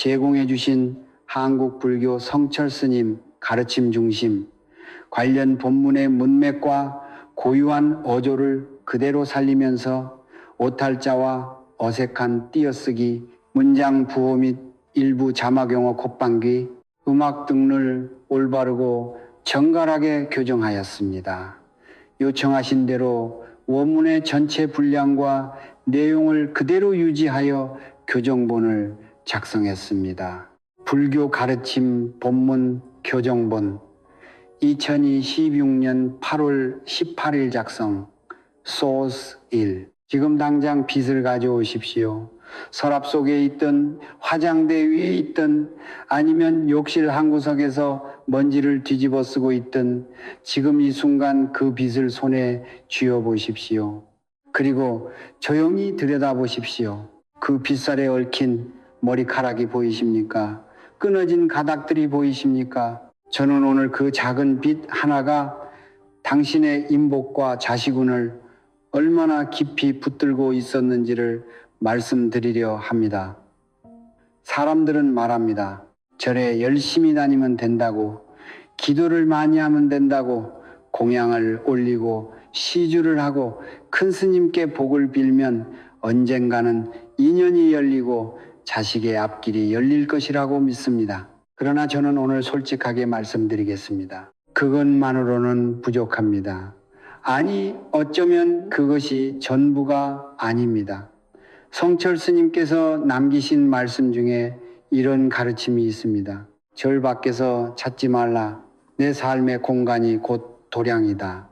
제공해 주신 한국 불교 성철 스님 가르침 중심 관련 본문의 문맥과 고유한 어조를 그대로 살리면서 오탈자와 어색한 띄어쓰기, 문장 부호 및 일부 자막용어 콧방귀, 음악 등을 올바르고 정갈하게 교정하였습니다. 요청하신 대로 원문의 전체 분량과 내용을 그대로 유지하여 교정본을 작성했습니다. 불교 가르침 본문 교정본 2016년 8월 18일 작성 소스 1. 지금 당장 빗을 가져오십시오. 서랍 속에 있든 화장대 위에 있든 아니면 욕실 한 구석에서 먼지를 뒤집어 쓰고 있든 지금 이 순간 그 빗을 손에 쥐어 보십시오. 그리고 조용히 들여다보십시오. 그 빗살에 얽힌 머리카락이 보이십니까? 끊어진 가닥들이 보이십니까? 저는 오늘 그 작은 빗 하나가 당신의 인복과 자식운을 얼마나 깊이 붙들고 있었는지를 말씀드리려 합니다. 사람들은 말합니다. 절에 열심히 다니면 된다고, 기도를 많이 하면 된다고, 공양을 올리고 시주를 하고 큰 스님께 복을 빌면 언젠가는 인연이 열리고 자식의 앞길이 열릴 것이라고 믿습니다. 그러나 저는 오늘 솔직하게 말씀드리겠습니다. 그것만으로는 부족합니다. 아니, 어쩌면 그것이 전부가 아닙니다. 성철 스님께서 남기신 말씀 중에 이런 가르침이 있습니다. 절 밖에서 찾지 말라. 내 삶의 공간이 곧 도량이다.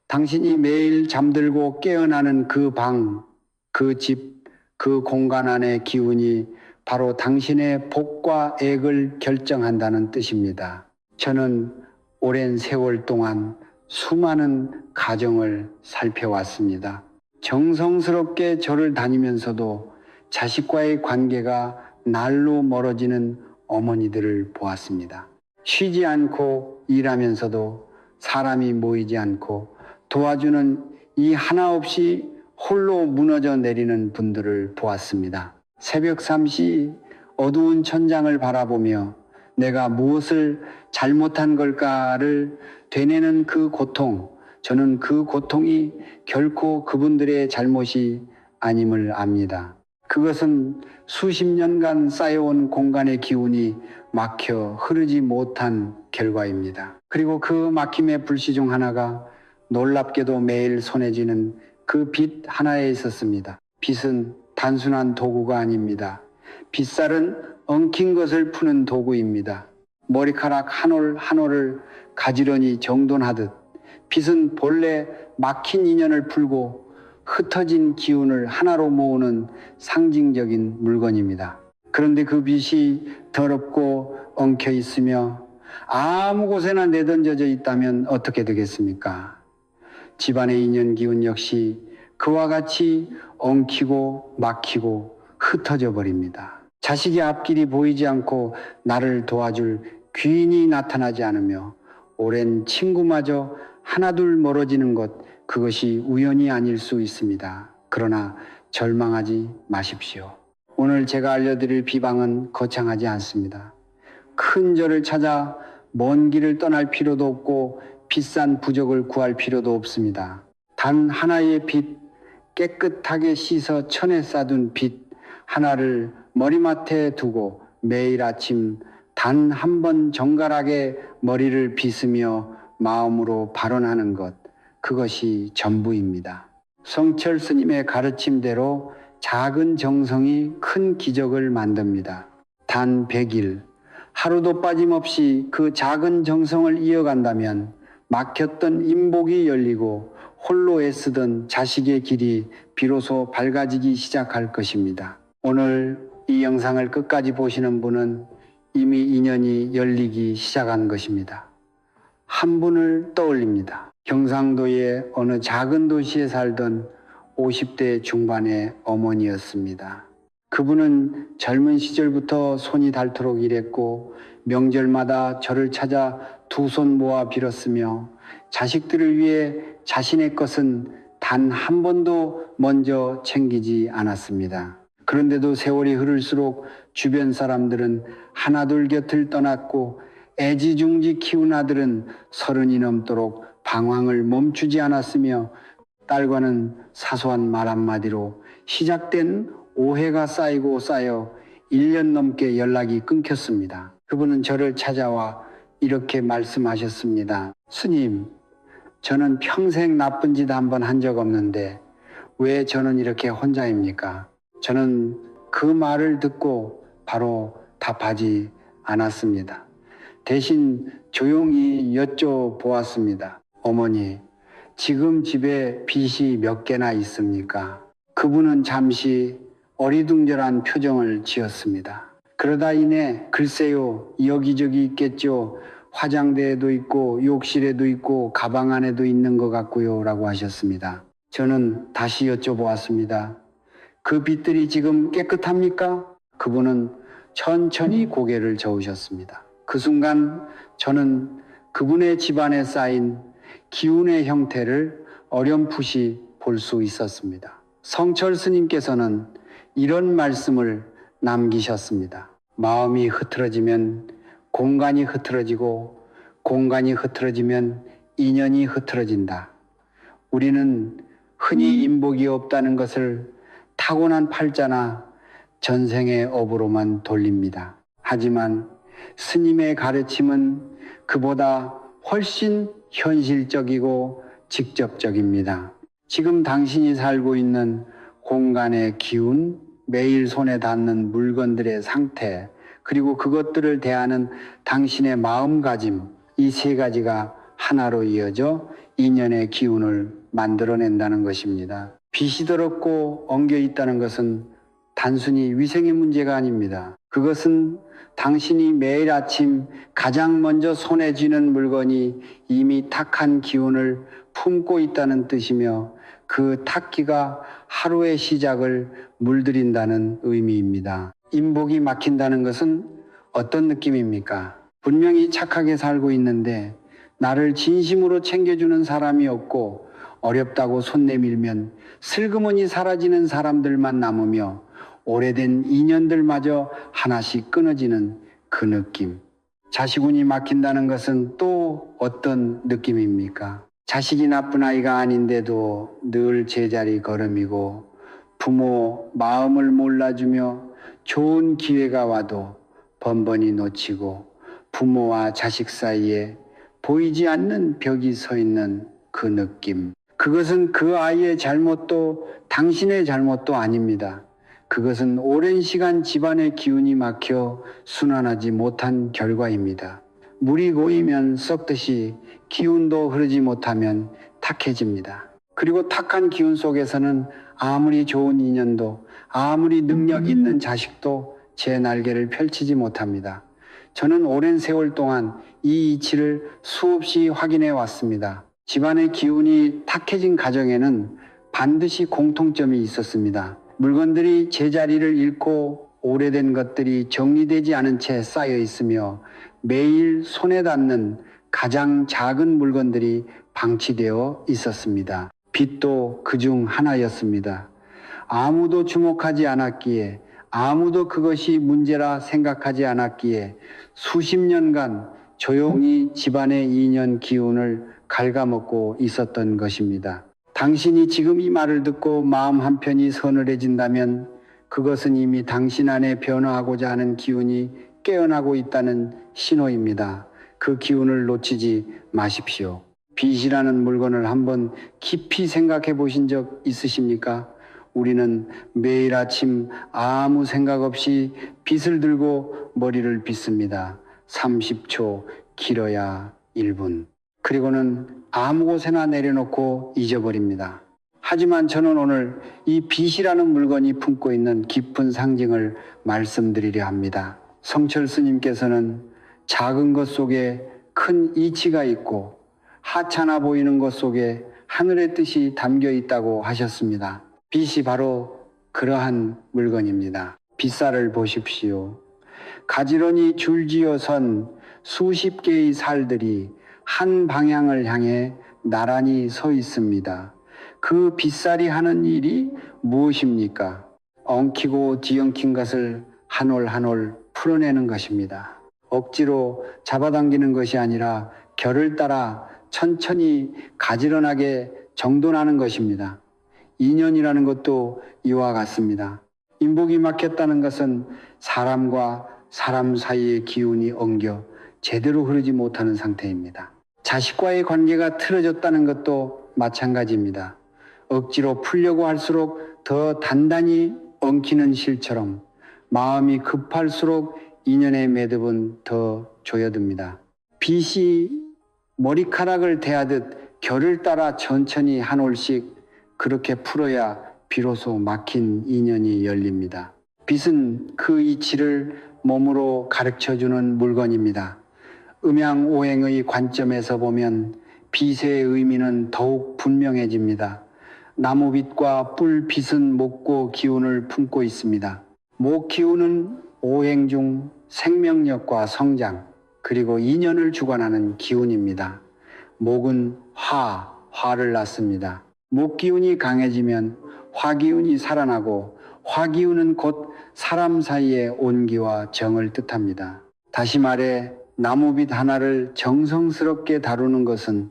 당신이 매일 잠들고 깨어나는 그 방, 그 집, 그 공간 안의 기운이 바로 당신의 복과 액을 결정한다는 뜻입니다. 저는 오랜 세월 동안 수많은 가정을 살펴왔습니다. 정성스럽게 절을 다니면서도 자식과의 관계가 날로 멀어지는 어머니들을 보았습니다. 쉬지 않고 일하면서도 사람이 모이지 않고 도와주는 이 하나 없이 홀로 무너져 내리는 분들을 보았습니다. 새벽 3시 어두운 천장을 바라보며 내가 무엇을 잘못한 걸까를 되뇌는 그 고통, 저는 그 고통이 결코 그분들의 잘못이 아님을 압니다. 그것은 수십 년간 쌓여온 공간의 기운이 막혀 흐르지 못한 결과입니다. 그리고 그 막힘의 불씨 중 하나가 놀랍게도 매일 손에 쥐는 그 빗 하나에 있었습니다. 빗은 단순한 도구가 아닙니다. 빗살은 엉킨 것을 푸는 도구입니다. 머리카락 한 올 한 올을 가지런히 정돈하듯 빗은 본래 막힌 인연을 풀고 흩어진 기운을 하나로 모으는 상징적인 물건입니다. 그런데 그 빗이 더럽고 엉켜 있으며 아무 곳에나 내던져져 있다면 어떻게 되겠습니까? 집안의 인연 기운 역시 그와 같이 엉키고 막히고 흩어져 버립니다. 자식의 앞길이 보이지 않고 나를 도와줄 귀인이 나타나지 않으며 오랜 친구마저 하나둘 멀어지는 것, 그것이 우연이 아닐 수 있습니다. 그러나 절망하지 마십시오. 오늘 제가 알려드릴 비방은 거창하지 않습니다. 큰 절을 찾아 먼 길을 떠날 필요도 없고 비싼 부적을 구할 필요도 없습니다. 단 하나의 빗, 깨끗하게 씻어 천에 싸둔 빗 하나를 머리맡에 두고 매일 아침 단 한 번 정갈하게 머리를 빗으며 마음으로 발언하는 것, 그것이 전부입니다. 성철 스님의 가르침대로 작은 정성이 큰 기적을 만듭니다. 단 100일, 하루도 빠짐없이 그 작은 정성을 이어간다면 막혔던 인복이 열리고 홀로 애쓰던 자식의 길이 비로소 밝아지기 시작할 것입니다. 오늘 이 영상을 끝까지 보시는 분은 이미 인연이 열리기 시작한 것입니다. 한 분을 떠올립니다. 경상도의 어느 작은 도시에 살던 50대 중반의 어머니였습니다. 그분은 젊은 시절부터 손이 닳도록 일했고 명절마다 저를 찾아 두 손 모아 빌었으며 자식들을 위해 자신의 것은 단 한 번도 먼저 챙기지 않았습니다. 그런데도 세월이 흐를수록 주변 사람들은 하나둘 곁을 떠났고 애지중지 키운 아들은 30이 넘도록 방황을 멈추지 않았으며 딸과는 사소한 말 한마디로 시작된 오해가 쌓이고 쌓여 1년 넘게 연락이 끊겼습니다. 그분은 저를 찾아와 이렇게 말씀하셨습니다. 스님, 저는 평생 나쁜 짓 한 번 한 적 없는데 왜 저는 이렇게 혼자입니까? 저는 그 말을 듣고 바로 답하지 않았습니다. 대신 조용히 여쭤보았습니다. 어머니, 지금 집에 빚이 몇 개나 있습니까? 그분은 잠시 어리둥절한 표정을 지었습니다. 그러다 이내 글쎄요, 여기저기 있겠죠. 화장대에도 있고 욕실에도 있고 가방 안에도 있는 것 같고요 라고 하셨습니다. 저는 다시 여쭤보았습니다. 그 빚들이 지금 깨끗합니까? 그분은 천천히 고개를 저으셨습니다. 그 순간 저는 그분의 집안에 쌓인 기운의 형태를 어렴풋이 볼 수 있었습니다. 성철 스님께서는 이런 말씀을 남기셨습니다. 마음이 흐트러지면 공간이 흐트러지고 공간이 흐트러지면 인연이 흐트러진다. 우리는 흔히 인복이 없다는 것을 타고난 팔자나 전생의 업으로만 돌립니다. 하지만 스님의 가르침은 그보다 훨씬 현실적이고 직접적입니다. 지금 당신이 살고 있는 공간의 기운, 매일 손에 닿는 물건들의 상태, 그리고 그것들을 대하는 당신의 마음가짐, 이 세 가지가 하나로 이어져 인연의 기운을 만들어낸다는 것입니다. 빚이 더럽고 엉겨 있다는 것은 단순히 위생의 문제가 아닙니다. 그것은 당신이 매일 아침 가장 먼저 손에 쥐는 물건이 이미 탁한 기운을 품고 있다는 뜻이며 그 탁기가 하루의 시작을 물들인다는 의미입니다. 인복이 막힌다는 것은 어떤 느낌입니까? 분명히 착하게 살고 있는데 나를 진심으로 챙겨주는 사람이 없고 어렵다고 손 내밀면 슬그머니 사라지는 사람들만 남으며 오래된 인연들마저 하나씩 끊어지는 그 느낌. 자식운이 막힌다는 것은 또 어떤 느낌입니까? 자식이 나쁜 아이가 아닌데도 늘 제자리 걸음이고 부모 마음을 몰라주며 좋은 기회가 와도 번번이 놓치고 부모와 자식 사이에 보이지 않는 벽이 서 있는 그 느낌. 그것은 그 아이의 잘못도 당신의 잘못도 아닙니다. 그것은 오랜 시간 집안의 기운이 막혀 순환하지 못한 결과입니다. 물이 고이면 썩듯이 기운도 흐르지 못하면 탁해집니다. 그리고 탁한 기운 속에서는 아무리 좋은 인연도 아무리 능력 있는 자식도 제 날개를 펼치지 못합니다. 저는 오랜 세월 동안 이 이치를 수없이 확인해 왔습니다. 집안의 기운이 탁해진 가정에는 반드시 공통점이 있었습니다. 물건들이 제자리를 잃고 오래된 것들이 정리되지 않은 채 쌓여 있으며 매일 손에 닿는 가장 작은 물건들이 방치되어 있었습니다. 빚도 그중 하나였습니다. 아무도 주목하지 않았기에, 아무도 그것이 문제라 생각하지 않았기에 수십 년간 조용히 집안의 인연 기운을 갉아먹고 있었던 것입니다. 당신이 지금 이 말을 듣고 마음 한편이 서늘해진다면 그것은 이미 당신 안에 변화하고자 하는 기운이 깨어나고 있다는 신호입니다. 그 기운을 놓치지 마십시오. 빚이라는 물건을 한번 깊이 생각해 보신 적 있으십니까? 우리는 매일 아침 아무 생각 없이 빗을 들고 머리를 빗습니다. 30초, 길어야 1분. 그리고는 아무 곳에나 내려놓고 잊어버립니다. 하지만 저는 오늘 이 빗이라는 물건이 품고 있는 깊은 상징을 말씀드리려 합니다. 성철 스님께서는 작은 것 속에 큰 이치가 있고 하찮아 보이는 것 속에 하늘의 뜻이 담겨 있다고 하셨습니다. 빗이 바로 그러한 물건입니다. 빗살을 보십시오. 가지런히 줄지어 선 수십 개의 살들이 한 방향을 향해 나란히 서 있습니다. 그 빗살이 하는 일이 무엇입니까? 엉키고 뒤엉킨 것을 한 올 한 올 풀어내는 것입니다. 억지로 잡아당기는 것이 아니라 결을 따라 천천히 가지런하게 정돈하는 것입니다. 인연이라는 것도 이와 같습니다. 인복이 막혔다는 것은 사람과 사람 사이의 기운이 엉겨 제대로 흐르지 못하는 상태입니다. 자식과의 관계가 틀어졌다는 것도 마찬가지입니다. 억지로 풀려고 할수록 더 단단히 엉키는 실처럼 마음이 급할수록 인연의 매듭은 더 조여듭니다. 빗이 머리카락을 대하듯 결을 따라 천천히 한 올씩 그렇게 풀어야 비로소 막힌 인연이 열립니다. 빗은 그 이치를 몸으로 가르쳐주는 물건입니다. 음양오행의 관점에서 보면 빗의 의미는 더욱 분명해집니다. 나무빗과 뿔빗은 목고 기운을 품고 있습니다. 목 기운은 오행 중 생명력과 성장 그리고 인연을 주관하는 기운입니다. 목은 화를 낳습니다. 목 기운이 강해지면 화 기운이 살아나고 화 기운은 곧 사람 사이의 온기와 정을 뜻합니다. 다시 말해 나무빗 하나를 정성스럽게 다루는 것은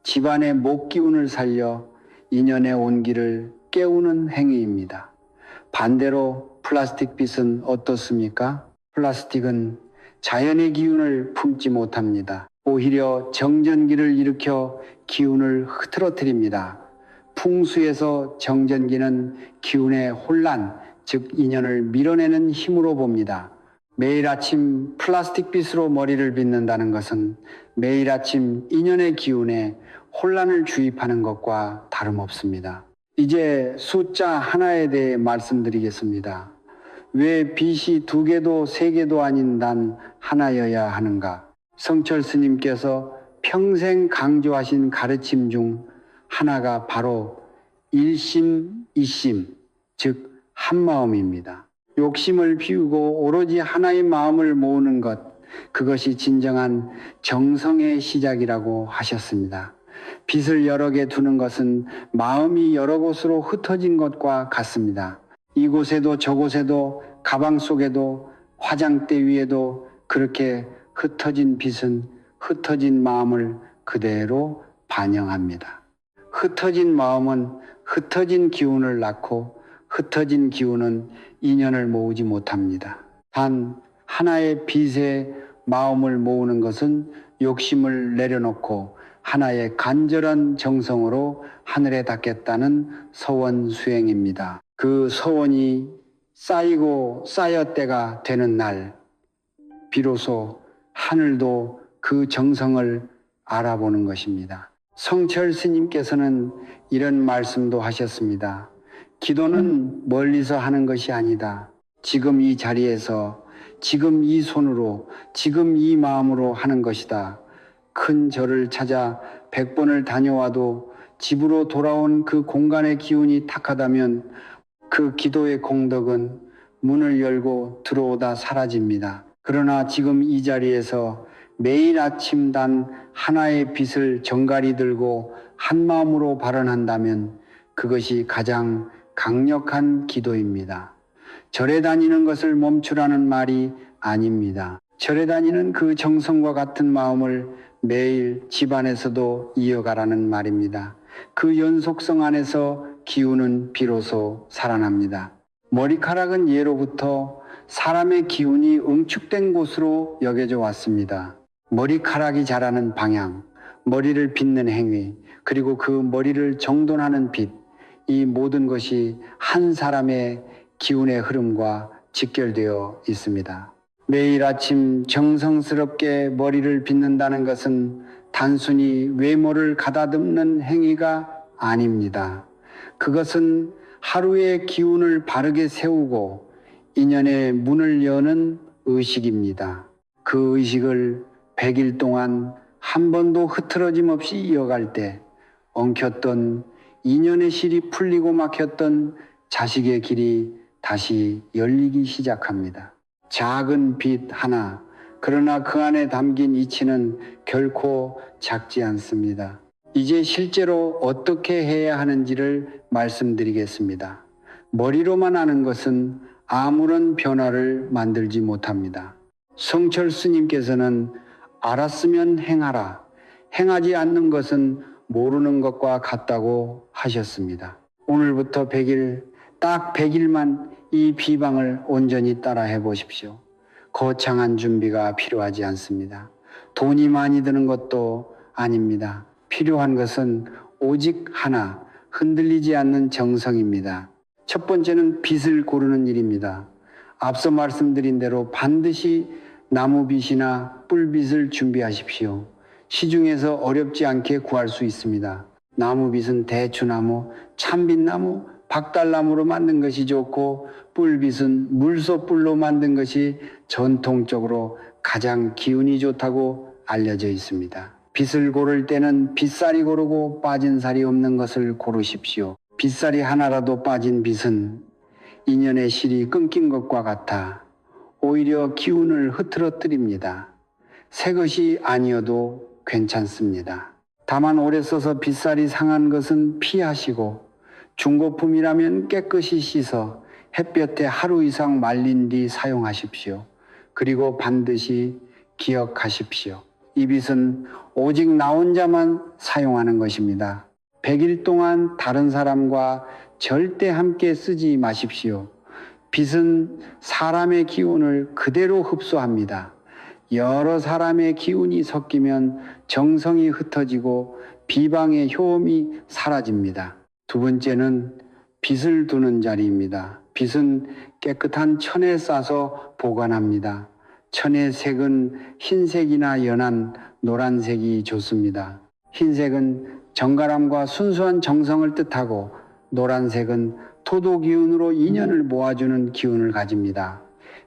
집안의 목 기운을 살려 인연의 온기를 깨우는 행위입니다. 반대로 플라스틱 빗은 어떻습니까? 플라스틱은 자연의 기운을 품지 못합니다. 오히려 정전기를 일으켜 기운을 흐트러뜨립니다. 풍수에서 정전기는 기운의 혼란, 즉 인연을 밀어내는 힘으로 봅니다. 매일 아침 플라스틱 빗으로 머리를 빗는다는 것은 매일 아침 인연의 기운에 혼란을 주입하는 것과 다름없습니다. 이제 숫자 하나에 대해 말씀드리겠습니다. 왜 빗이 2개도 3개도 아닌 단 하나여야 하는가? 성철 스님께서 평생 강조하신 가르침 중 하나가 바로 일심, 이심, 즉 한마음입니다. 욕심을 비우고 오로지 하나의 마음을 모으는 것, 그것이 진정한 정성의 시작이라고 하셨습니다. 빗을 여러 개 두는 것은 마음이 여러 곳으로 흩어진 것과 같습니다. 이곳에도 저곳에도 가방 속에도 화장대 위에도 그렇게 흩어진 빗은 흩어진 마음을 그대로 반영합니다. 흩어진 마음은 흩어진 기운을 낳고 흩어진 기운은 인연을 모으지 못합니다. 단 하나의 빗에 마음을 모으는 것은 욕심을 내려놓고 하나의 간절한 정성으로 하늘에 닿겠다는 서원 수행입니다. 그 서원이 쌓이고 쌓여 때가 되는 날 비로소 하늘도 그 정성을 알아보는 것입니다. 성철 스님께서는 이런 말씀도 하셨습니다. 기도는 멀리서 하는 것이 아니다. 지금 이 자리에서 지금 이 손으로 지금 이 마음으로 하는 것이다. 큰 절을 찾아 100번을 다녀와도 집으로 돌아온 그 공간의 기운이 탁하다면 그 기도의 공덕은 문을 열고 들어오다 사라집니다. 그러나 지금 이 자리에서 매일 아침 단 하나의 빛을 정갈이 들고 한 마음으로 발언한다면 그것이 가장 강력한 기도입니다. 절에 다니는 것을 멈추라는 말이 아닙니다. 절에 다니는 그 정성과 같은 마음을 매일 집안에서도 이어가라는 말입니다. 그 연속성 안에서 기운은 비로소 살아납니다. 머리카락은 예로부터 사람의 기운이 응축된 곳으로 여겨져 왔습니다. 머리카락이 자라는 방향, 머리를 빗는 행위, 그리고 그 머리를 정돈하는 빗, 이 모든 것이 한 사람의 기운의 흐름과 직결되어 있습니다. 매일 아침 정성스럽게 머리를 빗는다는 것은 단순히 외모를 가다듬는 행위가 아닙니다. 그것은 하루의 기운을 바르게 세우고 인연의 문을 여는 의식입니다. 그 의식을 100일 동안 한 번도 흐트러짐 없이 이어갈 때 엉켰던 인연의 실이 풀리고 막혔던 자식의 길이 다시 열리기 시작합니다. 작은 빛 하나, 그러나 그 안에 담긴 이치는 결코 작지 않습니다. 이제 실제로 어떻게 해야 하는지를 말씀드리겠습니다. 머리로만 아는 것은 아무런 변화를 만들지 못합니다. 성철 스님께서는 알았으면 행하라, 행하지 않는 것은 모르는 것과 같다고 하셨습니다. 오늘부터 100일, 딱 100일만 이 비방을 온전히 따라해 보십시오. 거창한 준비가 필요하지 않습니다. 돈이 많이 드는 것도 아닙니다. 필요한 것은 오직 하나, 흔들리지 않는 정성입니다. 첫 번째는 빛을 고르는 일입니다. 앞서 말씀드린 대로 반드시 나무빛이나 뿔빛을 준비하십시오. 시중에서 어렵지 않게 구할 수 있습니다. 나무빛은 대추나무, 참빛나무, 박달나무로 만든 것이 좋고 뿔빛은 물소뿔로 만든 것이 전통적으로 가장 기운이 좋다고 알려져 있습니다. 빛을 고를 때는 빛살이 고르고 빠진 살이 없는 것을 고르십시오. 빛살이 하나라도 빠진 빛은 인연의 실이 끊긴 것과 같아 오히려 기운을 흐트러뜨립니다. 새 것이 아니어도 괜찮습니다. 다만 오래 써서 빛살이 상한 것은 피하시고 중고품이라면 깨끗이 씻어 햇볕에 하루 이상 말린 뒤 사용하십시오. 그리고 반드시 기억하십시오. 이 빛은 오직 나 혼자만 사용하는 것입니다. 100일 동안 다른 사람과 절대 함께 쓰지 마십시오. 빛은 사람의 기운을 그대로 흡수합니다. 여러 사람의 기운이 섞이면 정성이 흩어지고 비방의 효험이 사라집니다. 두 번째는 빛을 두는 자리입니다. 빛은 깨끗한 천에 싸서 보관합니다. 천의 색은 흰색이나 연한 노란색이 좋습니다. 흰색은 정갈함과 순수한 정성을 뜻하고 노란색은 토도 기운으로 인연을 모아주는 기운을 가집니다.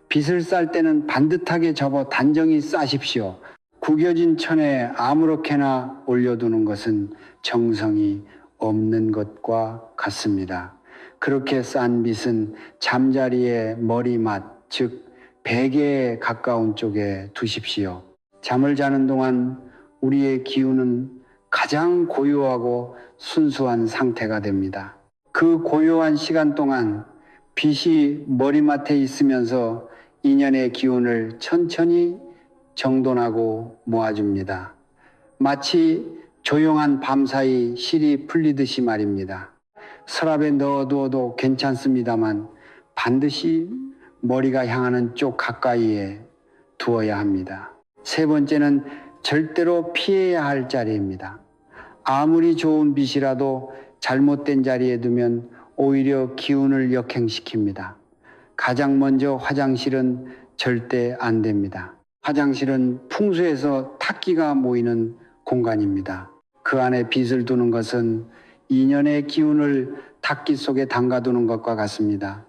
빛을 쌀 때는 반듯하게 접어 단정히 싸십시오. 구겨진 천에 아무렇게나 올려두는 것은 정성이 없는 것과 같습니다. 그렇게 싼 빛은 잠자리의 머리맡, 즉 베개에 가까운 쪽에 두십시오. 잠을 자는 동안 우리의 기운은 가장 고요하고 순수한 상태가 됩니다. 그 고요한 시간 동안 빛이 머리맡에 있으면서 인연의 기운을 천천히 정돈하고 모아줍니다. 마치 조용한 밤사이 실이 풀리듯이 말입니다. 서랍에 넣어두어도 괜찮습니다만 반드시 머리가 향하는 쪽 가까이에 두어야 합니다. 세 번째는 절대로 피해야 할 자리입니다. 아무리 좋은 빛이라도 잘못된 자리에 두면 오히려 기운을 역행시킵니다. 가장 먼저 화장실은 절대 안 됩니다. 화장실은 풍수에서 탁기가 모이는 공간입니다. 그 안에 빛을 두는 것은 인연의 기운을 탁기 속에 담가두는 것과 같습니다.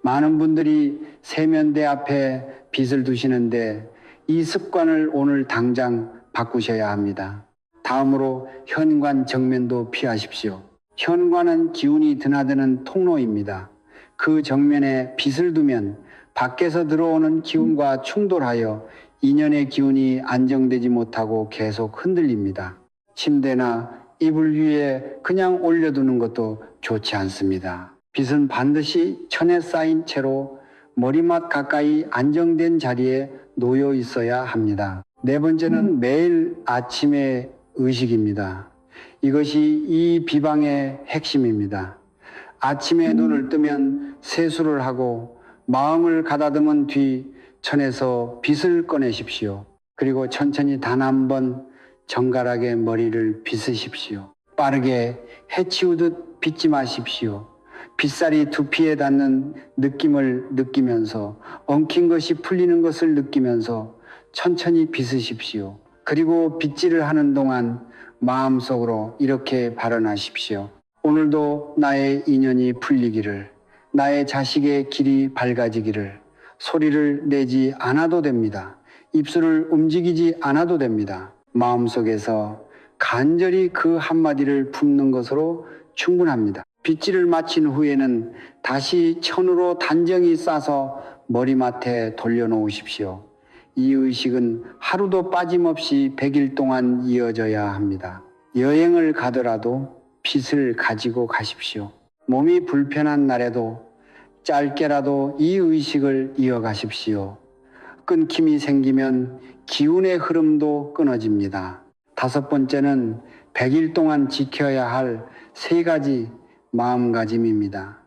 많은 분들이 세면대 앞에 빛을 두시는데 이 습관을 오늘 당장 바꾸셔야 합니다. 다음으로 현관 정면도 피하십시오. 현관은 기운이 드나드는 통로입니다. 그 정면에 빛을 두면 밖에서 들어오는 기운과 충돌하여 인연의 기운이 안정되지 못하고 계속 흔들립니다. 침대나 이불 위에 그냥 올려두는 것도 좋지 않습니다. 빛은 반드시 천에 쌓인 채로 머리맡 가까이 안정된 자리에 놓여 있어야 합니다. 네 번째는 매일 아침의 의식입니다. 이것이 이 비방의 핵심입니다. 아침에 눈을 뜨면 세수를 하고 마음을 가다듬은 뒤 천에서 빛을 꺼내십시오. 그리고 천천히 단 한 번 정갈하게 머리를 빗으십시오. 빠르게 해치우듯 빗지 마십시오. 빗살이 두피에 닿는 느낌을 느끼면서 엉킨 것이 풀리는 것을 느끼면서 천천히 빗으십시오. 그리고 빗질을 하는 동안 마음속으로 이렇게 발언하십시오. 오늘도 나의 인연이 풀리기를, 나의 자식의 길이 밝아지기를. 소리를 내지 않아도 됩니다. 입술을 움직이지 않아도 됩니다. 마음속에서 간절히 그 한마디를 품는 것으로 충분합니다. 빗질을 마친 후에는 다시 천으로 단정히 싸서 머리맡에 돌려놓으십시오. 이 의식은 하루도 빠짐없이 100일 동안 이어져야 합니다. 여행을 가더라도 빛을 가지고 가십시오. 몸이 불편한 날에도 짧게라도 이 의식을 이어가십시오. 끊김이 생기면 기운의 흐름도 끊어집니다. 5번째는 100일 동안 지켜야 할 3가지 마음가짐입니다.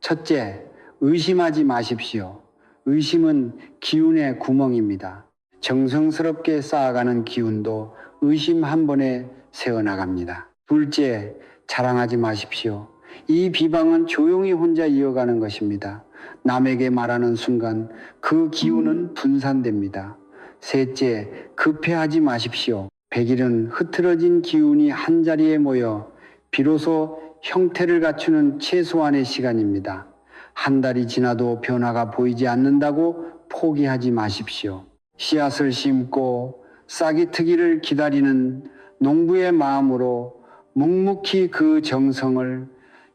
첫째, 의심하지 마십시오. 의심은 기운의 구멍입니다. 정성스럽게 쌓아가는 기운도 의심 한 번에 새어나갑니다. 둘째, 자랑하지 마십시오. 이 비방은 조용히 혼자 이어가는 것입니다. 남에게 말하는 순간 그 기운은 분산됩니다. 셋째, 급해하지 마십시오. 100일은 흐트러진 기운이 한자리에 모여 비로소 형태를 갖추는 최소한의 시간입니다. 한 달이 지나도 변화가 보이지 않는다고 포기하지 마십시오. 씨앗을 심고 싹이 트기를 기다리는 농부의 마음으로 묵묵히 그 정성을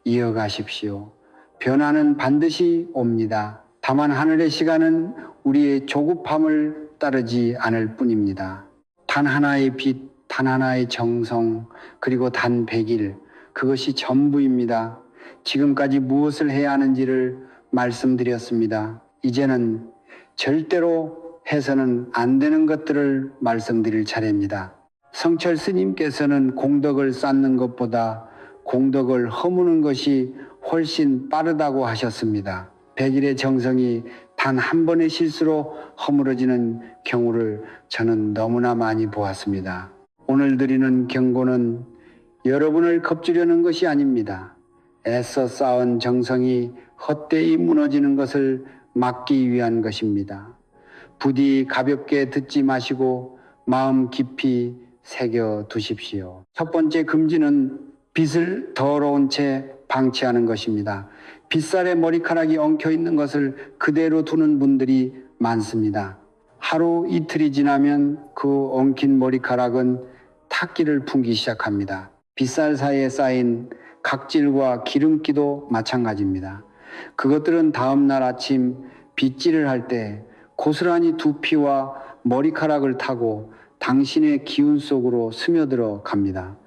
이어가십시오. 변화는 반드시 옵니다. 다만 하늘의 시간은 우리의 조급함을 따르지 않을 뿐입니다. 단 하나의 빛, 단 하나의 정성, 그리고 단 100일, 그것이 전부입니다. 지금까지 무엇을 해야 하는지를 말씀드렸습니다. 이제는 절대로 해서는 안 되는 것들을 말씀드릴 차례입니다. 성철 스님께서는 공덕을 쌓는 것보다 공덕을 허무는 것이 훨씬 빠르다고 하셨습니다. 100일의 정성이 단 한 번의 실수로 허물어지는 경우를 저는 너무나 많이 보았습니다. 오늘 드리는 경고는 여러분을 겁주려는 것이 아닙니다. 애써 쌓은 정성이 헛되이 무너지는 것을 막기 위한 것입니다. 부디 가볍게 듣지 마시고 마음 깊이 새겨 두십시오. 첫 번째 금지는 빗을 더러운 채 방치하는 것입니다. 빗살에 머리카락이 엉켜 있는 것을 그대로 두는 분들이 많습니다. 하루 이틀이 지나면 그 엉킨 머리카락은 탁기를 풍기 시작합니다. 빗살 사이에 쌓인 각질과 기름기도 마찬가지입니다. 그것들은 다음날 아침 빗질을 할 때 고스란히 두피와 머리카락을 타고 당신의 기운 속으로 스며들어 갑니다.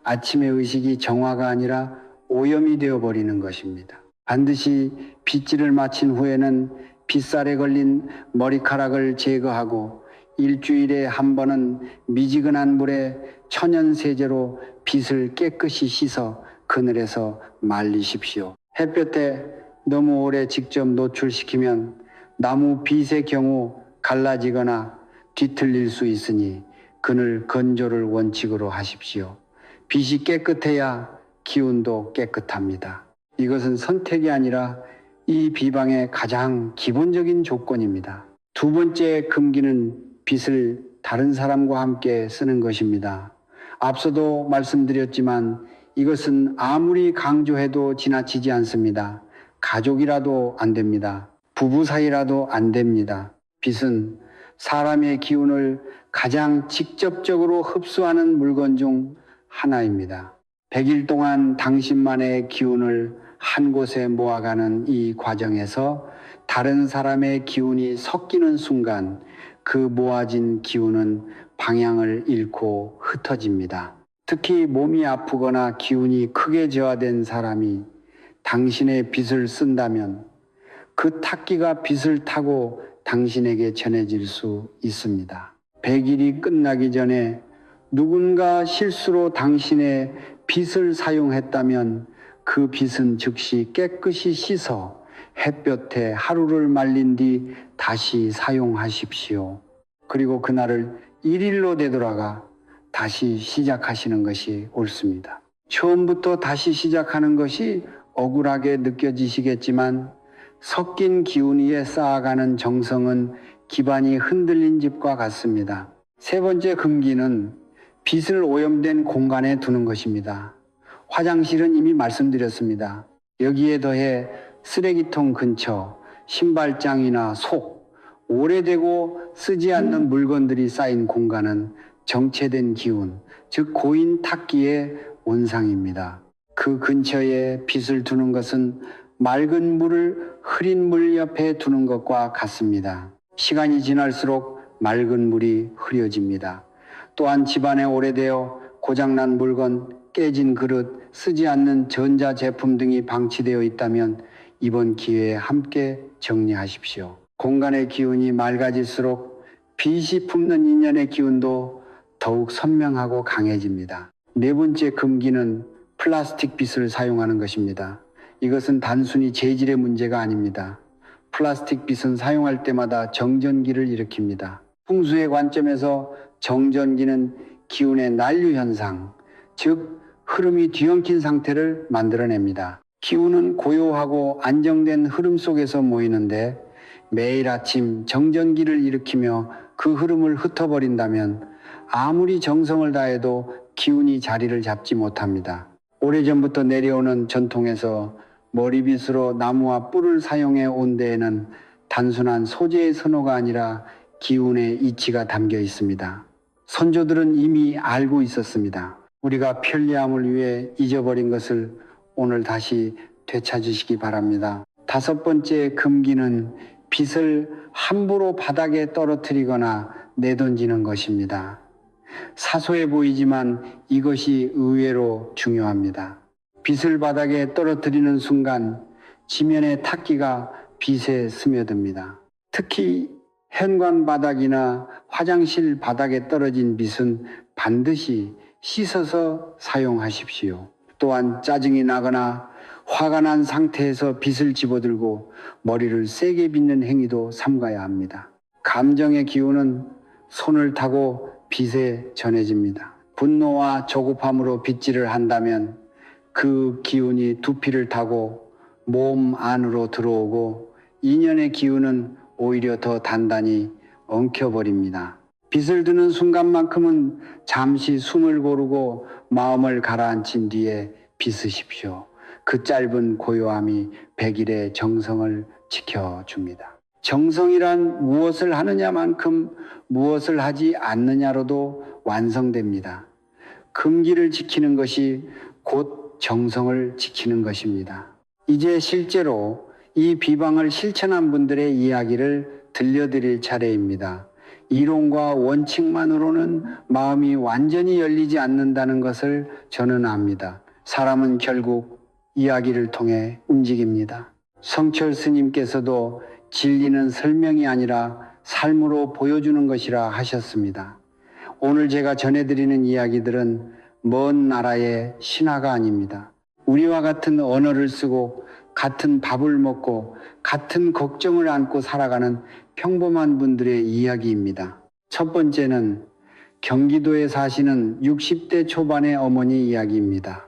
아침의 의식이 정화가 아니라 오염이 되어버리는 것입니다. 반드시 빗질을 마친 후에는 빗살에 걸린 머리카락을 제거하고 일주일에 한 번은 미지근한 물에 천연세제로 빗을 깨끗이 씻어 그늘에서 말리십시오. 햇볕에 너무 오래 직접 노출시키면 나무 빗의 경우 갈라지거나 뒤틀릴 수 있으니 그늘 건조를 원칙으로 하십시오. 빗이 깨끗해야 기운도 깨끗합니다. 이것은 선택이 아니라 이 비방의 가장 기본적인 조건입니다. 두 번째 금기는 빗을 다른 사람과 함께 쓰는 것입니다. 앞서도 말씀드렸지만 이것은 아무리 강조해도 지나치지 않습니다. 가족이라도 안 됩니다. 부부 사이라도 안 됩니다. 빗은 사람의 기운을 가장 직접적으로 흡수하는 물건 중 하나입니다. 100일 동안 당신만의 기운을 한 곳에 모아가는 이 과정에서 다른 사람의 기운이 섞이는 순간 그 모아진 기운은 방향을 잃고 흩어집니다. 특히 몸이 아프거나 기운이 크게 저하된 사람이 당신의 빗을 쓴다면 그 탁기가 빗을 타고 당신에게 전해질 수 있습니다. 100일이 끝나기 전에 누군가 실수로 당신의 빗을 사용했다면 그 빗은 즉시 깨끗이 씻어 햇볕에 하루를 말린 뒤 다시 사용하십시오. 그리고 그날을 1일로 되돌아가 다시 시작하시는 것이 옳습니다. 처음부터 다시 시작하는 것이 억울하게 느껴지시겠지만 섞인 기운 위에 쌓아가는 정성은 기반이 흔들린 집과 같습니다. 세 번째 금기는 빗을 오염된 공간에 두는 것입니다. 화장실은 이미 말씀드렸습니다. 여기에 더해 쓰레기통 근처, 신발장이나 속, 오래되고 쓰지 않는 물건들이 쌓인 공간은 정체된 기운, 즉 고인 탁기의 온상입니다. 그 근처에 빗을 두는 것은 맑은 물을 흐린 물 옆에 두는 것과 같습니다. 시간이 지날수록 맑은 물이 흐려집니다. 또한 집안에 오래되어 고장난 물건, 깨진 그릇, 쓰지 않는 전자제품 등이 방치되어 있다면 이번 기회에 함께 정리하십시오. 공간의 기운이 맑아질수록 빛이 품는 인연의 기운도 더욱 선명하고 강해집니다. 네 번째 금기는 플라스틱 빗을 사용하는 것입니다. 이것은 단순히 재질의 문제가 아닙니다. 플라스틱 빗은 사용할 때마다 정전기를 일으킵니다. 풍수의 관점에서 정전기는 기운의 난류 현상, 즉 흐름이 뒤엉킨 상태를 만들어냅니다. 기운은 고요하고 안정된 흐름 속에서 모이는데 매일 아침 정전기를 일으키며 그 흐름을 흩어버린다면 아무리 정성을 다해도 기운이 자리를 잡지 못합니다. 오래전부터 내려오는 전통에서 머리빗으로 나무와 뿔을 사용해 온 데에는 단순한 소재의 선호가 아니라 기운의 이치가 담겨 있습니다. 선조들은 이미 알고 있었습니다. 우리가 편리함을 위해 잊어버린 것을 오늘 다시 되찾으시기 바랍니다. 다섯 번째 금기는 빗을 함부로 바닥에 떨어뜨리거나 내던지는 것입니다. 사소해 보이지만 이것이 의외로 중요합니다. 빗을 바닥에 떨어뜨리는 순간 지면의 탁기가 빗에 스며듭니다. 특히 현관 바닥이나 화장실 바닥에 떨어진 빗은 반드시 씻어서 사용하십시오. 또한 짜증이 나거나 화가 난 상태에서 빗을 집어들고 머리를 세게 빗는 행위도 삼가야 합니다. 감정의 기운은 손을 타고 빗에 전해집니다. 분노와 조급함으로 빗질을 한다면 그 기운이 두피를 타고 몸 안으로 들어오고 인연의 기운은 오히려 더 단단히 엉켜버립니다. 빗을 드는 순간만큼은 잠시 숨을 고르고 마음을 가라앉힌 뒤에 빗으십시오. 그 짧은 고요함이 100일의 정성을 지켜줍니다. 정성이란 무엇을 하느냐만큼 무엇을 하지 않느냐로도 완성됩니다. 금기를 지키는 것이 곧 정성을 지키는 것입니다. 이제 실제로 이 비방을 실천한 분들의 이야기를 들려드릴 차례입니다. 이론과 원칙만으로는 마음이 완전히 열리지 않는다는 것을 저는 압니다. 사람은 결국 이야기를 통해 움직입니다. 성철 스님께서도 진리는 설명이 아니라 삶으로 보여주는 것이라 하셨습니다. 오늘 제가 전해드리는 이야기들은 먼 나라의 신화가 아닙니다. 우리와 같은 언어를 쓰고 같은 밥을 먹고 같은 걱정을 안고 살아가는 평범한 분들의 이야기입니다. 첫 번째는 경기도에 사시는 60대 초반의 어머니 이야기입니다.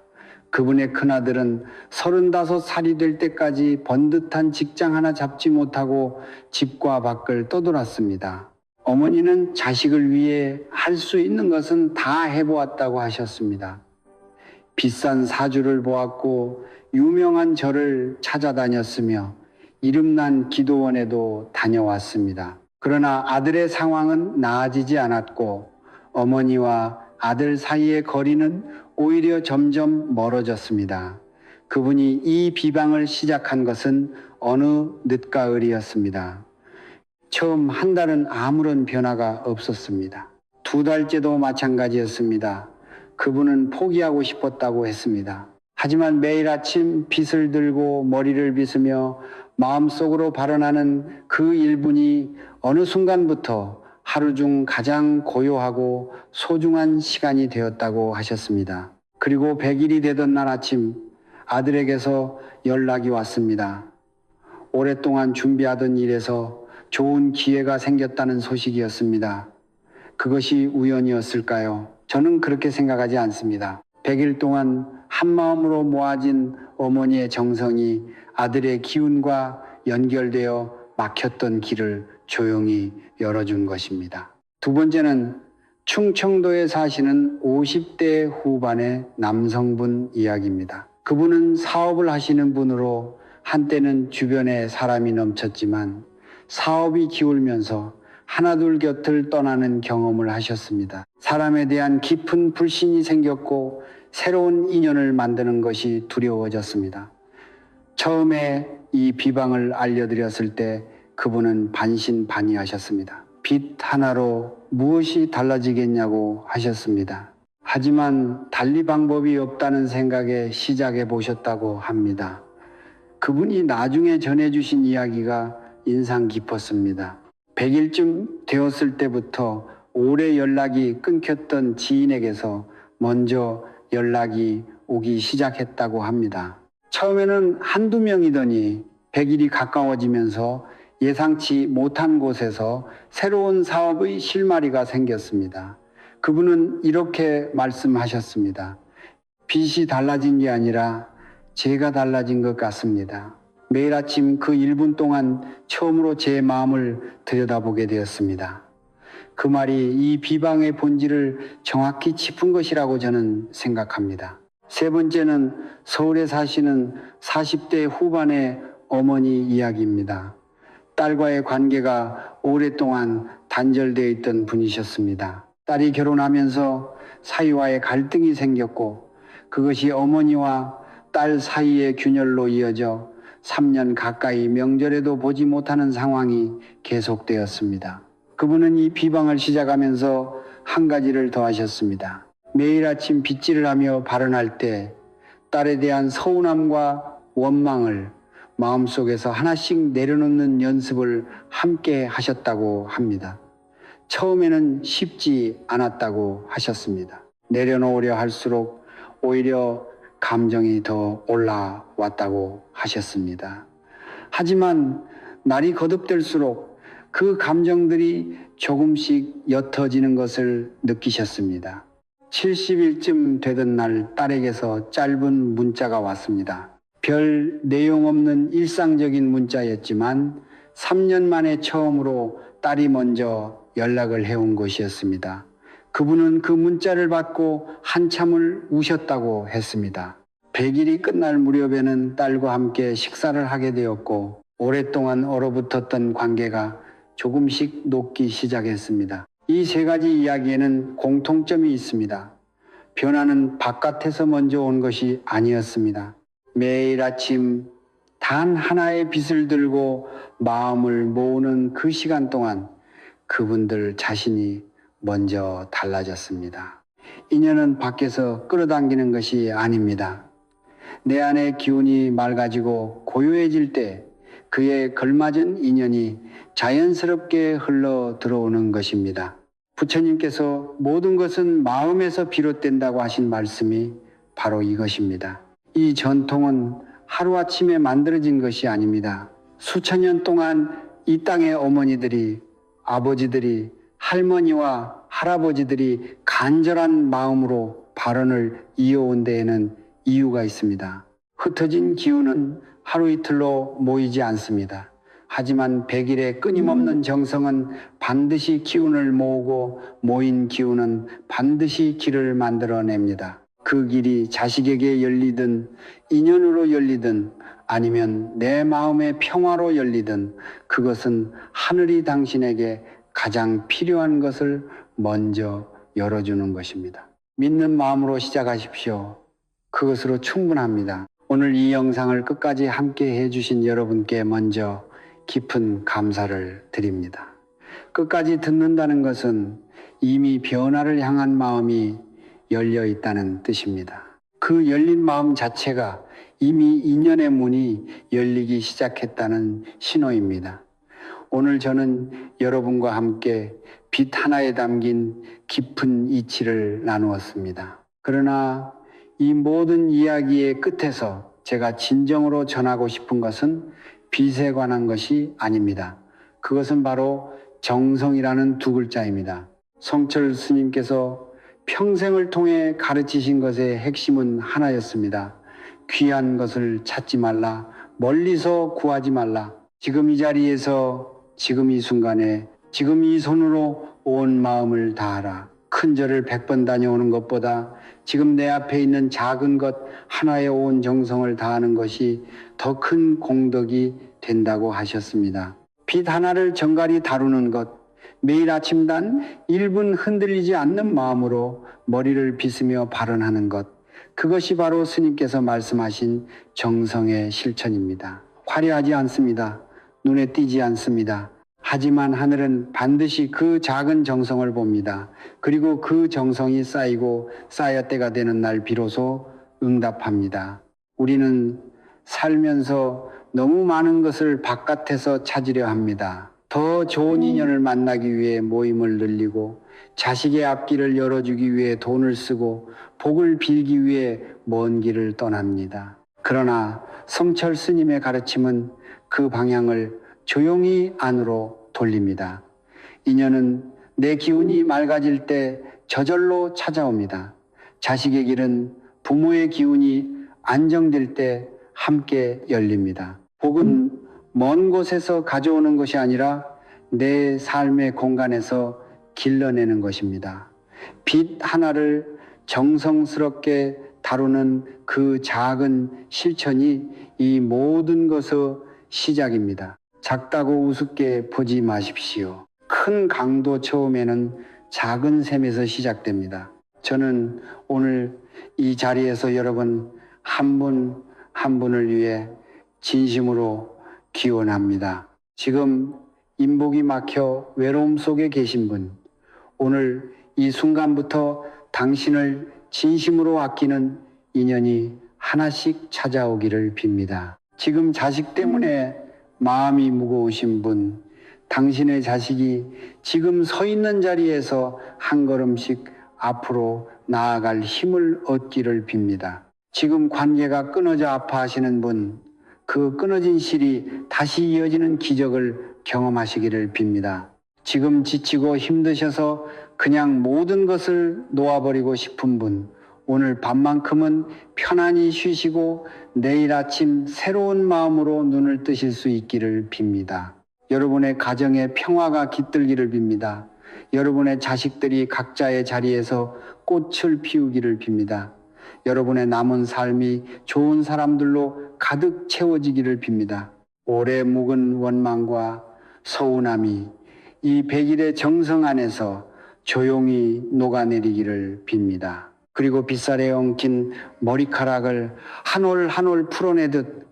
그분의 큰아들은 35살이 될 때까지 번듯한 직장 하나 잡지 못하고 집과 밖을 떠돌았습니다. 어머니는 자식을 위해 할 수 있는 것은 다 해보았다고 하셨습니다. 비싼 사주를 보았고 유명한 절을 찾아다녔으며 이름난 기도원에도 다녀왔습니다. 그러나 아들의 상황은 나아지지 않았고 어머니와 아들 사이의 거리는 오히려 점점 멀어졌습니다. 그분이 이 비방을 시작한 것은 어느 늦가을이었습니다. 처음 한 달은 아무런 변화가 없었습니다. 2달째도 마찬가지였습니다. 그분은 포기하고 싶었다고 했습니다. 하지만 매일 아침 빗을 들고 머리를 빗으며 마음속으로 발언하는 그 1분이 어느 순간부터 하루 중 가장 고요하고 소중한 시간이 되었다고 하셨습니다. 그리고 100일이 되던 날 아침 아들에게서 연락이 왔습니다. 오랫동안 준비하던 일에서 좋은 기회가 생겼다는 소식이었습니다. 그것이 우연이었을까요? 저는 그렇게 생각하지 않습니다. 100일 동안 한마음으로 모아진 어머니의 정성이 아들의 기운과 연결되어 막혔던 길을 조용히 열어준 것입니다. 두 번째는 충청도에 사시는 50대 후반의 남성분 이야기입니다. 그분은 사업을 하시는 분으로 한때는 주변에 사람이 넘쳤지만 사업이 기울면서 하나둘 곁을 떠나는 경험을 하셨습니다. 사람에 대한 깊은 불신이 생겼고 새로운 인연을 만드는 것이 두려워졌습니다. 처음에 이 비방을 알려드렸을 때 그분은 반신반의하셨습니다. 빚 하나로 무엇이 달라지겠냐고 하셨습니다. 하지만 달리 방법이 없다는 생각에 시작해 보셨다고 합니다. 그분이 나중에 전해주신 이야기가 인상 깊었습니다. 100일쯤 되었을 때부터 오래 연락이 끊겼던 지인에게서 먼저 연락이 오기 시작했다고 합니다. 처음에는 한두 명이더니 100일이 가까워지면서 예상치 못한 곳에서 새로운 사업의 실마리가 생겼습니다. 그분은 이렇게 말씀하셨습니다. 빛이 달라진 게 아니라 제가 달라진 것 같습니다. 매일 아침 그 1분 동안 처음으로 제 마음을 들여다보게 되었습니다. 그 말이 이 비방의 본질을 정확히 짚은 것이라고 저는 생각합니다. 세 번째는 서울에 사시는 40대 후반의 어머니 이야기입니다. 딸과의 관계가 오랫동안 단절되어 있던 분이셨습니다. 딸이 결혼하면서 사위와의 갈등이 생겼고 그것이 어머니와 딸 사이의 균열로 이어져 3년 가까이 명절에도 보지 못하는 상황이 계속되었습니다. 그분은 이 비방을 시작하면서 한 가지를 더 하셨습니다. 매일 아침 빗질을 하며 발언할 때 딸에 대한 서운함과 원망을 마음속에서 하나씩 내려놓는 연습을 함께 하셨다고 합니다. 처음에는 쉽지 않았다고 하셨습니다. 내려놓으려 할수록 오히려 감정이 더 올라왔다고 하셨습니다. 하지만 날이 거듭될수록 그 감정들이 조금씩 옅어지는 것을 느끼셨습니다. 70일쯤 되던 날 딸에게서 짧은 문자가 왔습니다. 별 내용 없는 일상적인 문자였지만 3년 만에 처음으로 딸이 먼저 연락을 해온 것이었습니다. 그분은 그 문자를 받고 한참을 우셨다고 했습니다. 100일이 끝날 무렵에는 딸과 함께 식사를 하게 되었고 오랫동안 얼어붙었던 관계가 조금씩 녹기 시작했습니다. 이 세 가지 이야기에는 공통점이 있습니다. 변화는 바깥에서 먼저 온 것이 아니었습니다. 매일 아침 단 하나의 빗을 들고 마음을 모으는 그 시간 동안 그분들 자신이 먼저 달라졌습니다. 인연은 밖에서 끌어당기는 것이 아닙니다. 내 안의 기운이 맑아지고 고요해질 때 그에 걸맞은 인연이 자연스럽게 흘러 들어오는 것입니다. 부처님께서 모든 것은 마음에서 비롯된다고 하신 말씀이 바로 이것입니다. 이 전통은 하루아침에 만들어진 것이 아닙니다. 수천 년 동안 이 땅의 어머니들이, 아버지들이, 할머니와 할아버지들이 간절한 마음으로 발언을 이어온 데에는 이유가 있습니다. 흩어진 기운은 하루 이틀로 모이지 않습니다. 하지만 100일의 끊임없는 정성은 반드시 기운을 모으고 모인 기운은 반드시 길을 만들어냅니다. 그 길이 자식에게 열리든 인연으로 열리든 아니면 내 마음의 평화로 열리든 그것은 하늘이 당신에게 가장 필요한 것을 먼저 열어주는 것입니다. 믿는 마음으로 시작하십시오. 그것으로 충분합니다. 오늘 이 영상을 끝까지 함께 해주신 여러분께 먼저 깊은 감사를 드립니다. 끝까지 듣는다는 것은 이미 변화를 향한 마음이 열려 있다는 뜻입니다. 그 열린 마음 자체가 이미 인연의 문이 열리기 시작했다는 신호입니다. 오늘 저는 여러분과 함께 빛 하나에 담긴 깊은 이치를 나누었습니다. 그러나 이 모든 이야기의 끝에서 제가 진정으로 전하고 싶은 것은 빛에 관한 것이 아닙니다. 그것은 바로 정성이라는 두 글자입니다. 성철 스님께서 평생을 통해 가르치신 것의 핵심은 하나였습니다. 귀한 것을 찾지 말라, 멀리서 구하지 말라. 지금 이 자리에서, 지금 이 순간에, 지금 이 손으로 온 마음을 다하라. 큰 절을 100번 다녀오는 것보다 지금 내 앞에 있는 작은 것 하나에 온 정성을 다하는 것이 더 큰 공덕이 된다고 하셨습니다. 빛 하나를 정갈히 다루는 것, 매일 아침 단 1분 흔들리지 않는 마음으로 머리를 빗으며 발언하는 것, 그것이 바로 스님께서 말씀하신 정성의 실천입니다. 화려하지 않습니다. 눈에 띄지 않습니다. 하지만 하늘은 반드시 그 작은 정성을 봅니다. 그리고 그 정성이 쌓이고 쌓여 때가 되는 날 비로소 응답합니다. 우리는 살면서 너무 많은 것을 바깥에서 찾으려 합니다. 더 좋은 인연을 만나기 위해 모임을 늘리고 자식의 앞길을 열어주기 위해 돈을 쓰고 복을 빌기 위해 먼 길을 떠납니다. 그러나 성철 스님의 가르침은 그 방향을 조용히 안으로 돌립니다. 인연은 내 기운이 맑아질 때 저절로 찾아옵니다. 자식의 길은 부모의 기운이 안정될 때 함께 열립니다. 복은 먼 곳에서 가져오는 것이 아니라 내 삶의 공간에서 길러내는 것입니다. 빛 하나를 정성스럽게 다루는 그 작은 실천이 이 모든 것의 시작입니다. 작다고 우습게 보지 마십시오. 큰 강도 처음에는 작은 샘에서 시작됩니다. 저는 오늘 이 자리에서 여러분 한 분 한 분을 위해 진심으로 기원합니다. 지금 인복이 막혀 외로움 속에 계신 분, 오늘 이 순간부터 당신을 진심으로 아끼는 인연이 하나씩 찾아오기를 빕니다. 지금 자식 때문에 마음이 무거우신 분, 당신의 자식이 지금 서 있는 자리에서 한 걸음씩 앞으로 나아갈 힘을 얻기를 빕니다. 지금 관계가 끊어져 아파하시는 분, 그 끊어진 실이 다시 이어지는 기적을 경험하시기를 빕니다. 지금 지치고 힘드셔서 그냥 모든 것을 놓아버리고 싶은 분, 오늘 밤만큼은 편안히 쉬시고 내일 아침 새로운 마음으로 눈을 뜨실 수 있기를 빕니다. 여러분의 가정에 평화가 깃들기를 빕니다. 여러분의 자식들이 각자의 자리에서 꽃을 피우기를 빕니다. 여러분의 남은 삶이 좋은 사람들로 가득 채워지기를 빕니다. 오래 묵은 원망과 서운함이 이 100일의 정성 안에서 조용히 녹아내리기를 빕니다. 그리고 빗살에 엉킨 머리카락을 한 올 한 올 풀어내듯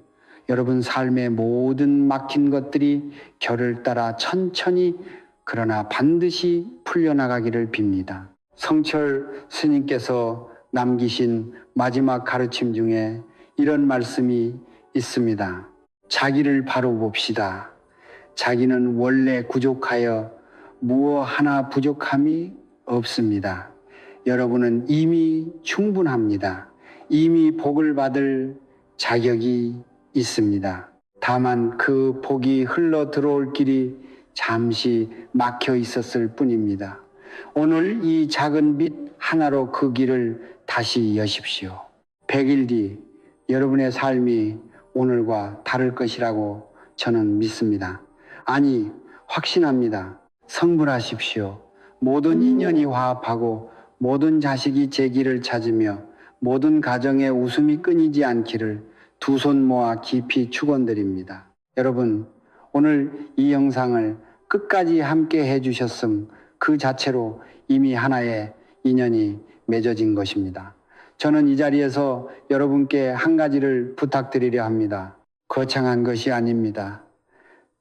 여러분 삶의 모든 막힌 것들이 결을 따라 천천히 그러나 반드시 풀려나가기를 빕니다. 성철 스님께서 남기신 마지막 가르침 중에 이런 말씀이 있습니다. 자기를 바로 봅시다. 자기는 원래 부족하여 무엇 하나 부족함이 없습니다. 여러분은 이미 충분합니다. 이미 복을 받을 자격이 있습니다. 다만 그 복이 흘러 들어올 길이 잠시 막혀 있었을 뿐입니다. 오늘 이 작은 빛 하나로 그 길을 다시 여십시오. 100일 뒤 여러분의 삶이 오늘과 다를 것이라고 저는 믿습니다. 아니, 확신합니다. 성불하십시오. 모든 인연이 화합하고 모든 자식이 제 길을 찾으며 모든 가정에 웃음이 끊이지 않기를 두 손 모아 깊이 축원드립니다. 여러분, 오늘 이 영상을 끝까지 함께 해주셨음 그 자체로 이미 하나의 인연이 맺어진 것입니다. 저는 이 자리에서 여러분께 한 가지를 부탁드리려 합니다. 거창한 것이 아닙니다.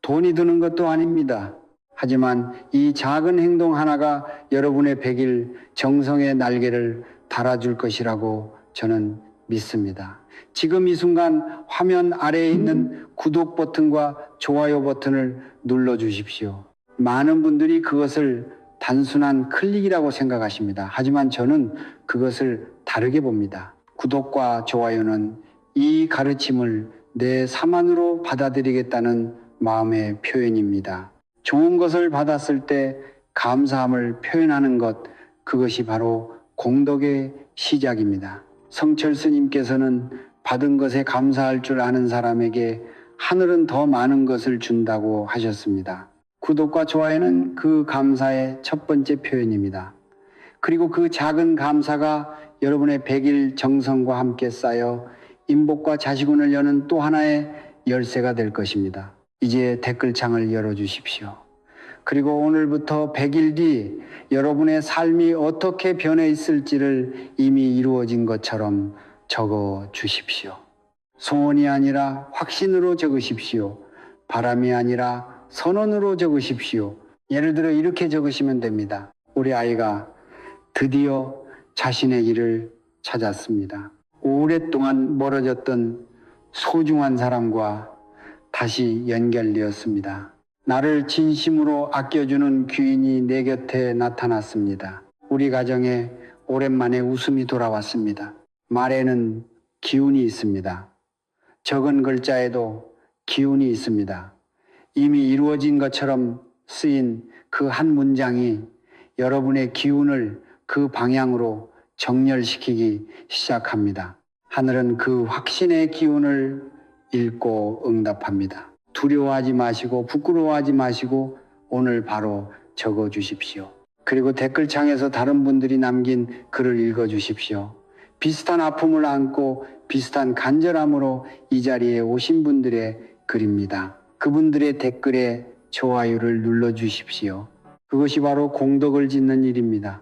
돈이 드는 것도 아닙니다. 하지만 이 작은 행동 하나가 여러분의 100일 정성의 날개를 달아줄 것이라고 저는 믿습니다. 지금 이 순간 화면 아래에 있는 구독 버튼과 좋아요 버튼을 눌러주십시오. 많은 분들이 그것을 단순한 클릭이라고 생각하십니다. 하지만 저는 그것을 다르게 봅니다. 구독과 좋아요는 이 가르침을 내 삶 안으로 받아들이겠다는 마음의 표현입니다. 좋은 것을 받았을 때 감사함을 표현하는 것, 그것이 바로 공덕의 시작입니다. 성철 스님께서는 받은 것에 감사할 줄 아는 사람에게 하늘은 더 많은 것을 준다고 하셨습니다. 구독과 좋아요는 그 감사의 첫 번째 표현입니다. 그리고 그 작은 감사가 여러분의 100일 정성과 함께 쌓여 인복과 자식운을 여는 또 하나의 열쇠가 될 것입니다. 이제 댓글창을 열어주십시오. 그리고 오늘부터 100일 뒤 여러분의 삶이 어떻게 변해 있을지를 이미 이루어진 것처럼 적어 주십시오. 소원이 아니라 확신으로 적으십시오. 바람이 아니라 선언으로 적으십시오. 예를 들어 이렇게 적으시면 됩니다. 우리 아이가 드디어 자신의 길을 찾았습니다. 오랫동안 멀어졌던 소중한 사람과 다시 연결되었습니다. 나를 진심으로 아껴주는 귀인이 내 곁에 나타났습니다. 우리 가정에 오랜만에 웃음이 돌아왔습니다. 말에는 기운이 있습니다. 적은 글자에도 기운이 있습니다. 이미 이루어진 것처럼 쓰인 그 한 문장이 여러분의 기운을 그 방향으로 정렬시키기 시작합니다. 하늘은 그 확신의 기운을 읽고 응답합니다. 두려워하지 마시고 부끄러워하지 마시고 오늘 바로 적어 주십시오. 그리고 댓글창에서 다른 분들이 남긴 글을 읽어 주십시오. 비슷한 아픔을 안고 비슷한 간절함으로 이 자리에 오신 분들의 글입니다. 그분들의 댓글에 좋아요를 눌러 주십시오. 그것이 바로 공덕을 짓는 일입니다.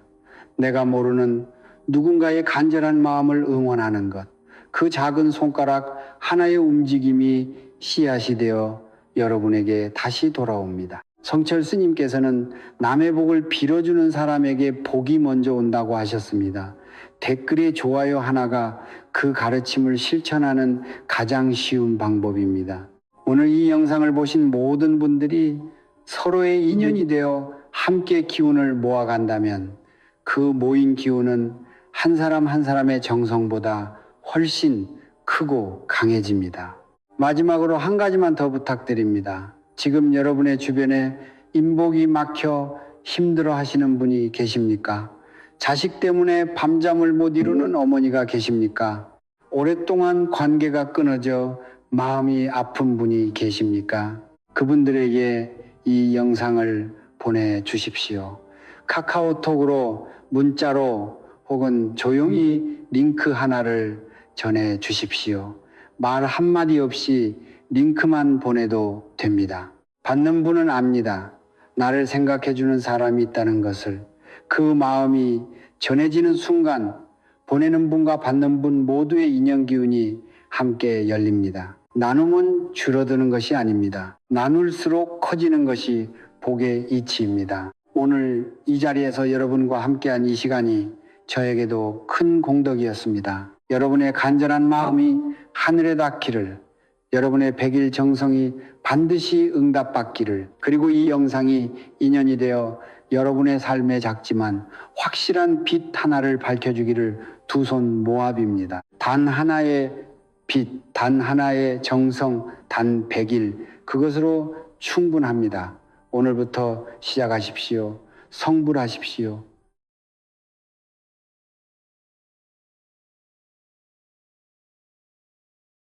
내가 모르는 누군가의 간절한 마음을 응원하는 것, 그 작은 손가락 하나의 움직임이 씨앗이 되어 여러분에게 다시 돌아옵니다. 성철 스님께서는 남의 복을 빌어주는 사람에게 복이 먼저 온다고 하셨습니다. 댓글의 좋아요 하나가 그 가르침을 실천하는 가장 쉬운 방법입니다. 오늘 이 영상을 보신 모든 분들이 서로의 인연이 되어 함께 기운을 모아간다면 그 모인 기운은 한 사람 한 사람의 정성보다 훨씬 크고 강해집니다. 마지막으로 한 가지만 더 부탁드립니다. 지금 여러분의 주변에 인복이 막혀 힘들어 하시는 분이 계십니까? 자식 때문에 밤잠을 못 이루는 어머니가 계십니까? 오랫동안 관계가 끊어져 마음이 아픈 분이 계십니까? 그분들에게 이 영상을 보내주십시오. 카카오톡으로, 문자로 혹은 조용히 링크 하나를 전해주십시오. 말 한마디 없이 링크만 보내도 됩니다. 받는 분은 압니다. 나를 생각해주는 사람이 있다는 것을. 그 마음이 전해지는 순간 보내는 분과 받는 분 모두의 인연 기운이 함께 열립니다. 나눔은 줄어드는 것이 아닙니다. 나눌수록 커지는 것이 복의 이치입니다. 오늘 이 자리에서 여러분과 함께한 이 시간이 저에게도 큰 공덕이었습니다. 여러분의 간절한 마음이 하늘에 닿기를, 여러분의 백일 정성이 반드시 응답받기를, 그리고 이 영상이 인연이 되어 여러분의 삶에 작지만 확실한 빛 하나를 밝혀주기를 두 손 모압입니다. 단 하나의 빛, 단 하나의 정성, 단 100일, 그것으로 충분합니다. 오늘부터 시작하십시오. 성불하십시오.